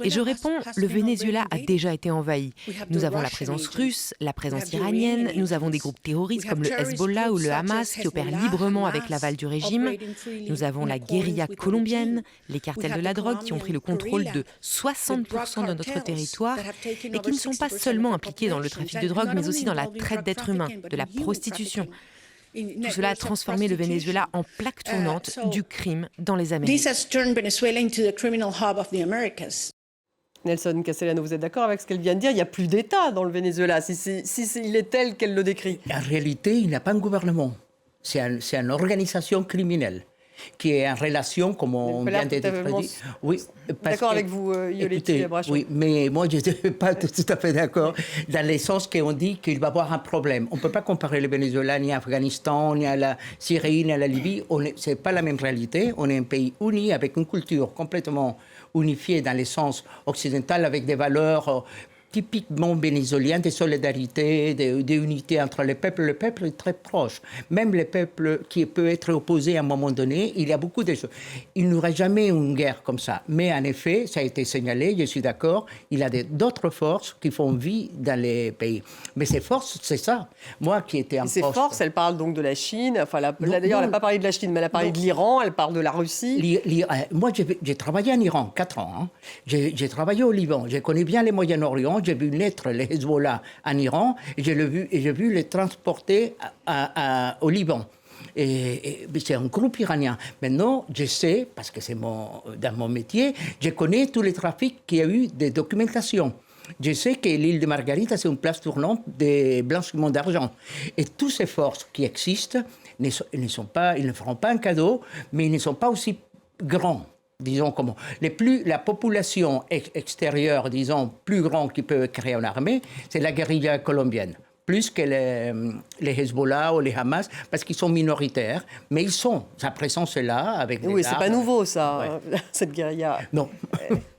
Speaker 10: Et je réponds, le Venezuela a déjà été envahi. Nous avons la présence russe, la présence iranienne, nous avons des groupes terroristes comme le Hezbollah ou le Hamas qui opèrent librement avec l'aval du régime. Nous avons la guérilla colombienne, les cartels de la drogue qui ont pris le contrôle de 60% de notre territoire et qui ne sont pas seulement impliqués dans le trafic de drogue, mais aussi dans la traite d'êtres humains, de la prostitution. Tout cela a transformé le Venezuela en plaque tournante du crime dans les Amériques.
Speaker 1: Nelson Castellano, vous êtes d'accord avec ce qu'elle vient de dire? Il n'y a plus d'État dans le Venezuela, il est tel qu'elle le décrit.
Speaker 6: En réalité, il n'y a pas un gouvernement. C'est une organisation criminelle qui est en relation, comme on vient de dire.
Speaker 1: Oui, d'accord avec vous, Yoleti Brachot.
Speaker 6: Oui, mais moi, je n'étais pas tout à fait d'accord, dans le sens qu'on dit qu'il va y avoir un problème. On ne peut pas comparer le Venezuela ni à l'Afghanistan, ni à la Syrie, ni à la Libye. Ce n'est pas la même réalité. On est un pays uni, avec une culture complètement unifiée dans le sens occidental, avec des valeurs typiquement vénézuélien, de solidarité, d'unité entre les peuples. Le peuple est très proche. Même les peuples qui peuvent être opposés à un moment donné, il y a beaucoup de choses. Il n'y aura jamais une guerre comme ça. Mais en effet, ça a été signalé, je suis d'accord, il y a d'autres forces qui font vie dans les pays. Mais ces forces, c'est ça. Moi qui étais en poste...
Speaker 1: Ces forces, elle parle donc de la Chine. Enfin, d'ailleurs, elle n'a pas parlé de la Chine, mais elle a parlé de l'Iran, elle parle de la Russie.
Speaker 6: Moi, j'ai travaillé en Iran, 4 ans. Hein. J'ai travaillé au Liban. Je connais bien le Moyen-Orient. J'ai vu naître les Hezbollah en Iran et j'ai vu les transporter au Liban. Et c'est un groupe iranien. Maintenant, je sais, parce que c'est dans mon métier, je connais tous les trafics qu'il y a eu de documentation. Je sais que l'île de Margarita, c'est une place tournante de blanchiment d'argent. Et toutes ces forces qui existent ils ne feront pas un cadeau, mais ils ne sont pas aussi grands. Disons comment. La population extérieure, disons, plus grande qui peut créer une armée, c'est la guérilla colombienne. Plus que les Hezbollah ou les Hamas, parce qu'ils sont minoritaires, mais sa présence est là avec des
Speaker 1: Oui, c'est pas nouveau ça,
Speaker 6: ouais.
Speaker 1: Cette guérilla.
Speaker 6: Non.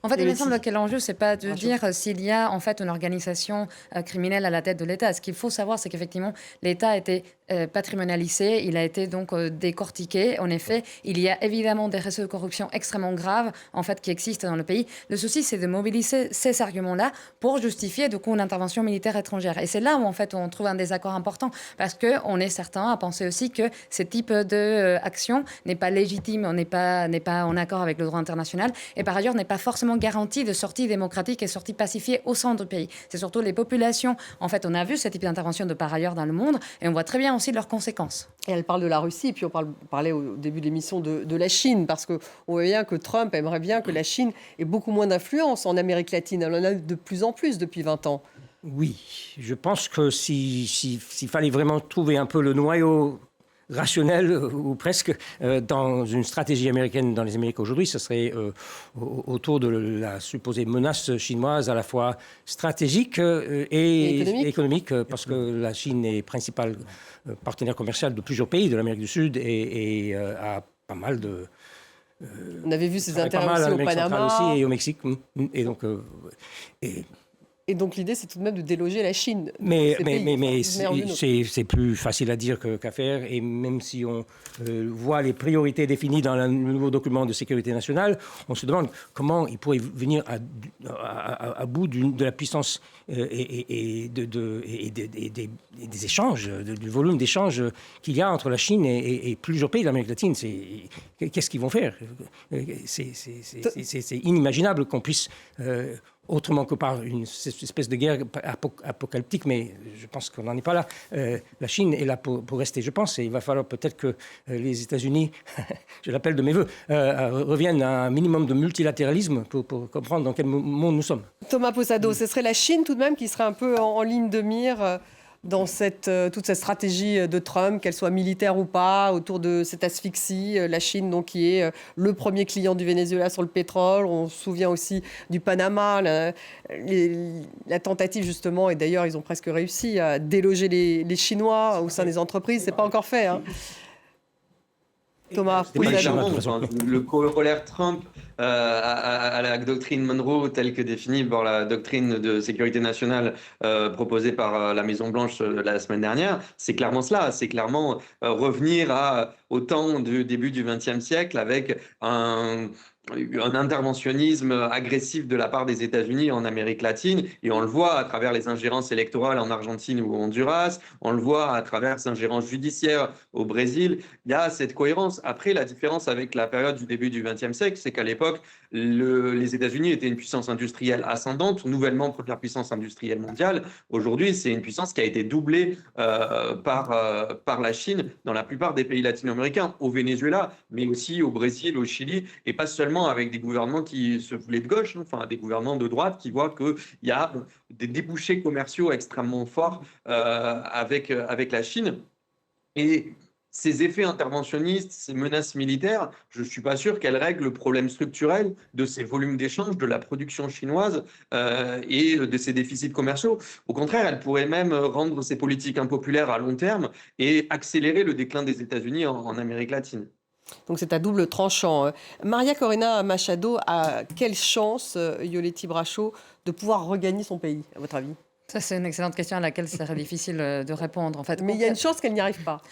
Speaker 2: En fait, il me semble que l'enjeu, c'est pas de dire s'il y a en fait une organisation criminelle à la tête de l'État. Ce qu'il faut savoir, c'est qu'effectivement, l'État a été patrimonialisé, il a été donc décortiqué. En effet, il y a évidemment des réseaux de corruption extrêmement graves en fait qui existent dans le pays. Le souci, c'est de mobiliser ces arguments-là pour justifier du coup une intervention militaire étrangère. Et c'est là où en fait on trouve un désaccord important parce que on est certain à penser aussi que ce type d'action n'est pas légitime, n'est pas en accord avec le droit international et par ailleurs n'est pas forcément garantie de sortie démocratique et sortie pacifiée au sein du pays. C'est surtout les populations. En fait, on a vu ce type d'intervention de par ailleurs dans le monde et on voit très bien aussi leurs conséquences.
Speaker 1: Et elle parle de la Russie, puis on parlait au début de l'émission de la Chine, parce qu'on voit bien que Trump aimerait bien que la Chine ait beaucoup moins d'influence en Amérique latine. Elle en a de plus en plus depuis 20 ans.
Speaker 7: Oui, je pense que s'il fallait vraiment trouver un peu le noyau rationnel, ou presque, dans une stratégie américaine dans les Amériques aujourd'hui, ce serait autour de la supposée menace chinoise à la fois stratégique et économique, parce que la Chine est principal partenaire commercial de plusieurs pays de l'Amérique du Sud et a pas mal de...
Speaker 1: On avait vu ses intérêts aussi au Panama.
Speaker 7: Aussi, et au Mexique.
Speaker 1: Et donc l'idée, c'est tout de même de déloger la Chine.
Speaker 7: Mais c'est plus facile à dire qu'à faire. Et même si on voit les priorités définies dans le nouveau document de sécurité nationale, on se demande comment il pourrait venir à bout de la puissance et des échanges, du volume d'échanges qu'il y a entre la Chine et plusieurs pays de l'Amérique latine. Qu'est-ce qu'ils vont faire? C'est inimaginable qu'on puisse... autrement que par une espèce de guerre apocalyptique, mais je pense qu'on n'en est pas là. La Chine est là pour rester, je pense, et il va falloir peut-être que les États-Unis, je l'appelle de mes voeux, reviennent à un minimum de multilatéralisme pour comprendre dans quel monde nous sommes.
Speaker 1: Thomas Posado, ce serait la Chine tout de même qui serait un peu en ligne de mire dans toute cette stratégie de Trump, qu'elle soit militaire ou pas, autour de cette asphyxie. La Chine, donc, qui est le premier client du Venezuela sur le pétrole. On se souvient aussi du Panama, la tentative, justement, et d'ailleurs, ils ont presque réussi à déloger les Chinois au sein des entreprises. C'est pas encore fait, hein. Thomas,
Speaker 8: oui, clairement, le corollaire Trump à la doctrine Monroe telle que définie par la doctrine de sécurité nationale proposée par la Maison-Blanche la semaine dernière, c'est clairement cela. C'est clairement revenir au temps du début du XXe siècle avec un interventionnisme agressif de la part des États-Unis en Amérique latine, et on le voit à travers les ingérences électorales en Argentine ou au Honduras, on le voit à travers les ingérences judiciaires au Brésil. Il y a cette cohérence. Après, la différence avec la période du début du XXe siècle, c'est qu'à l'époque, les États-Unis étaient une puissance industrielle ascendante, nouvellement première puissance industrielle mondiale. Aujourd'hui, c'est une puissance qui a été doublée par la Chine dans la plupart des pays latino-américains, au Venezuela, mais aussi au Brésil, au Chili, et pas seulement avec des gouvernements qui se voulaient de gauche, enfin des gouvernements de droite qui voient qu'il y a des débouchés commerciaux extrêmement forts avec la Chine. Et ces effets interventionnistes, ces menaces militaires, je ne suis pas sûr qu'elles règlent le problème structurel de ces volumes d'échanges, de la production chinoise et de ces déficits commerciaux. Au contraire, elles pourraient même rendre ces politiques impopulaires à long terme et accélérer le déclin des États-Unis en Amérique latine.
Speaker 1: Donc c'est à double tranchant. Maria Corina Machado a quelle chance, Yoleti Bracho, de pouvoir regagner son pays, à votre avis?
Speaker 2: Ça, c'est une excellente question à laquelle c'est difficile de répondre. En fait.
Speaker 1: Mais il y a une chance qu'elle n'y arrive pas.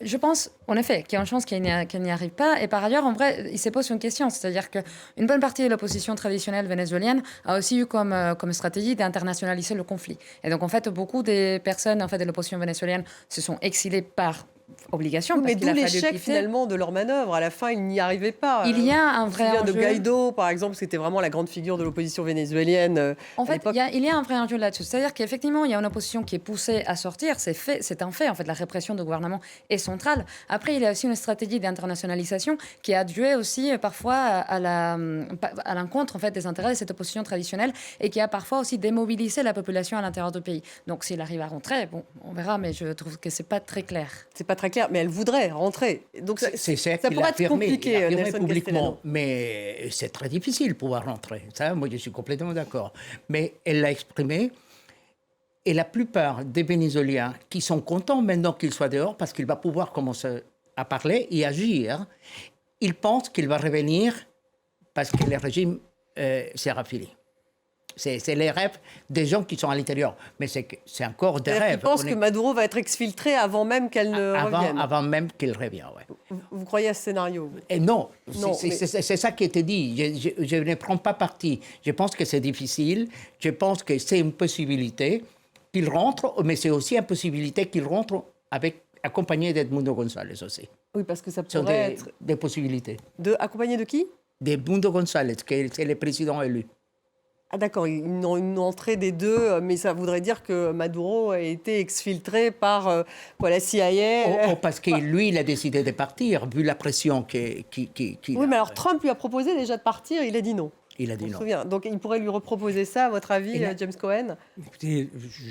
Speaker 2: Je pense, en effet, qu'il y a une chance qu'elle n'y arrive pas. Et par ailleurs, en vrai, il se pose une question. C'est-à-dire qu'une bonne partie de l'opposition traditionnelle vénézuélienne a aussi eu comme stratégie d'internationaliser le conflit. Et donc, en fait, beaucoup des personnes de l'opposition vénézuélienne se sont exilées par obligation.
Speaker 1: Mais d'où l'échec finalement de leur manœuvre. À la fin, ils n'y arrivaient pas.
Speaker 2: Il y a un vrai enjeu.
Speaker 1: De Guaido, par exemple, c'était vraiment la grande figure de l'opposition vénézuélienne.
Speaker 2: En fait, il y a un vrai enjeu là-dessus. C'est-à-dire qu'effectivement, il y a une opposition qui est poussée à sortir. C'est un fait. En fait, la répression du gouvernement est centrale. Après, il y a aussi une stratégie d'internationalisation qui a dû aussi parfois à l'encontre en fait, des intérêts de cette opposition traditionnelle et qui a parfois aussi démobilisé la population à l'intérieur du pays. Donc, s'il arrive à rentrer, bon, on verra, mais je trouve que c'est pas très clair.
Speaker 1: C'est pas très clair, mais elle voudrait rentrer. Donc ça pourrait être compliqué, Nelson
Speaker 6: publiquement, mais c'est très difficile de pouvoir rentrer. Ça, moi, je suis complètement d'accord. Mais elle l'a exprimé, et la plupart des Vénézuéliens qui sont contents maintenant qu'il soit dehors, parce qu'il va pouvoir commencer à parler et agir, ils pensent qu'il va revenir parce que le régime sera fini. C'est les rêves des gens qui sont à l'intérieur. Mais c'est encore des rêves.
Speaker 1: Ils pensent que Maduro va être exfiltré avant même qu'elle ne revienne.
Speaker 6: Avant même qu'il revienne, oui.
Speaker 1: Vous croyez à ce scénario?
Speaker 6: Et non, c'est ça qui était dit. Je ne prends pas parti. Je pense que c'est difficile. Je pense que c'est une possibilité qu'il rentre, mais c'est aussi une possibilité qu'il rentre accompagné d'Edmundo González aussi.
Speaker 1: Oui, parce que ça pourrait être...
Speaker 6: des possibilités.
Speaker 1: Accompagné de qui?
Speaker 6: D'Edmundo González, qui est le président élu.
Speaker 1: Ah d'accord, une entrée des deux, mais ça voudrait dire que Maduro a été exfiltré par la CIA.
Speaker 6: Parce que lui, il a décidé de partir, vu la pression qu'il
Speaker 1: Oui, mais alors Trump lui a proposé déjà de partir, il a dit non.
Speaker 6: Il a dit non.
Speaker 1: Donc il pourrait lui reproposer ça, à votre avis, James Cohen?
Speaker 7: Écoutez,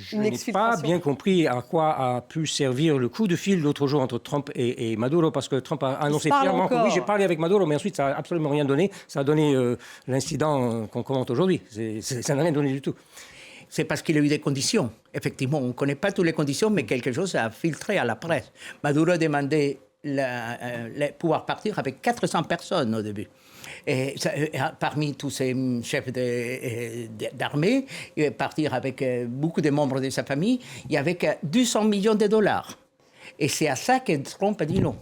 Speaker 7: je n'ai pas bien compris à quoi a pu servir le coup de fil l'autre jour entre Trump et Maduro, parce que Trump a annoncé clairement que oui, j'ai parlé avec Maduro, mais ensuite ça n'a absolument rien donné. Ça a donné l'incident qu'on commente aujourd'hui. Ça n'a rien donné du tout.
Speaker 6: C'est parce qu'il y a eu des conditions. Effectivement, on ne connaît pas toutes les conditions, mais quelque chose a filtré à la presse. Maduro a demandé pouvoir partir avec 400 personnes au début. Et parmi tous ces chefs d'armée, partir avec beaucoup de membres de sa famille, il y avait 200 millions de dollars. Et c'est à ça que Trump a dit non.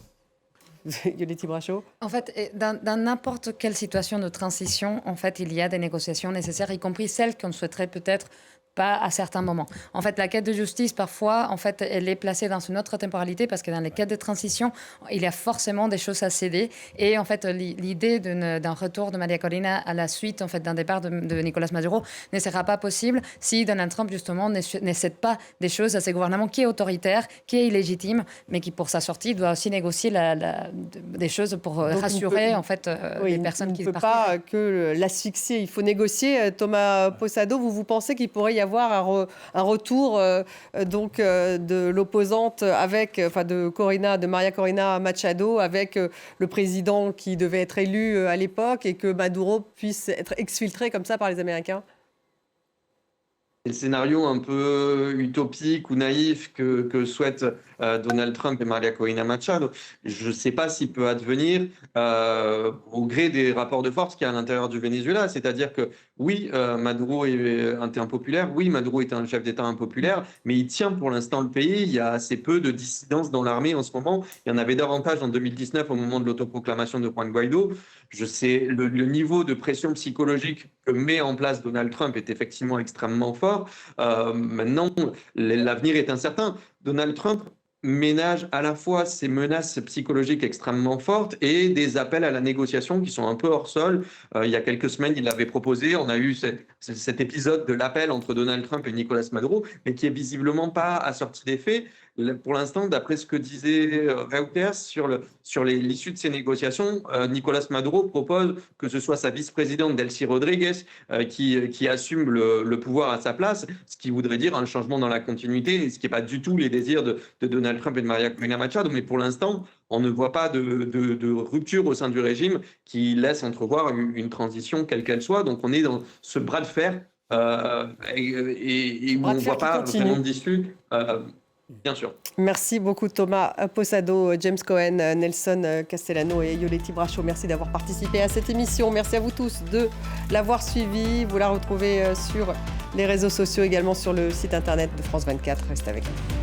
Speaker 1: Yoléti Brachot.
Speaker 2: En fait, dans n'importe quelle situation de transition, en fait, il y a des négociations nécessaires, y compris celles qu'on souhaiterait peut-être pas à certains moments. En fait, la quête de justice, parfois, en fait, elle est placée dans une autre temporalité parce que dans les quêtes de transition, il y a forcément des choses à céder. Et en fait, l'idée d'un retour de Maria Corina à la suite, en fait, d'un départ de Nicolás Maduro ne sera pas possible si Donald Trump, justement, ne cède pas des choses à ce gouvernement qui est autoritaire, qui est illégitime, mais qui, pour sa sortie, doit aussi négocier des choses pour rassurer, en fait, les personnes qui partent.
Speaker 1: Il ne peut pas que l'asphyxier. Il faut négocier. Thomas Posado, vous pensez qu'il pourrait y avoir un retour de l'opposante de Maria Corina Machado avec le président qui devait être élu à l'époque et que Maduro puisse être exfiltré comme ça par les Américains?
Speaker 8: C'est le scénario un peu utopique ou naïf que souhaitent Donald Trump et Maria Corina Machado. Je ne sais pas s'il peut advenir au gré des rapports de force qu'il y a à l'intérieur du Venezuela. C'est-à-dire que oui, Maduro est impopulaire, oui, Maduro est un chef d'État impopulaire, mais il tient pour l'instant le pays. Il y a assez peu de dissidence dans l'armée en ce moment. Il y en avait davantage en 2019 au moment de l'autoproclamation de Juan Guaido. Je sais, le niveau de pression psychologique que met en place Donald Trump est effectivement extrêmement fort. Maintenant, l'avenir est incertain. Donald Trump ménage à la fois ces menaces psychologiques extrêmement fortes et des appels à la négociation qui sont un peu hors sol. Il y a quelques semaines, il l'avait proposé. On a eu cet épisode de l'appel entre Donald Trump et Nicolás Maduro, mais qui est visiblement pas assorti des faits. Pour l'instant, d'après ce que disait Reuters sur l'issue de ces négociations, Nicolás Maduro propose que ce soit sa vice-présidente Delcy Rodríguez qui assume le pouvoir à sa place, ce qui voudrait dire un changement dans la continuité, ce qui n'est pas du tout les désirs de Donald Trump et de Maria Corina Machado. Mais pour l'instant, on ne voit pas de rupture au sein du régime qui laisse entrevoir une transition quelle qu'elle soit. Donc on est dans ce bras de fer et où on ne voit pas vraiment d'issue. Bien sûr.
Speaker 1: Merci beaucoup Thomas Posado, James Cohen, Nelson Castellano et Yoléti Brachot. Merci d'avoir participé à cette émission. Merci à vous tous de l'avoir suivi. Vous la retrouvez sur les réseaux sociaux, également sur le site internet de France 24. Restez avec nous.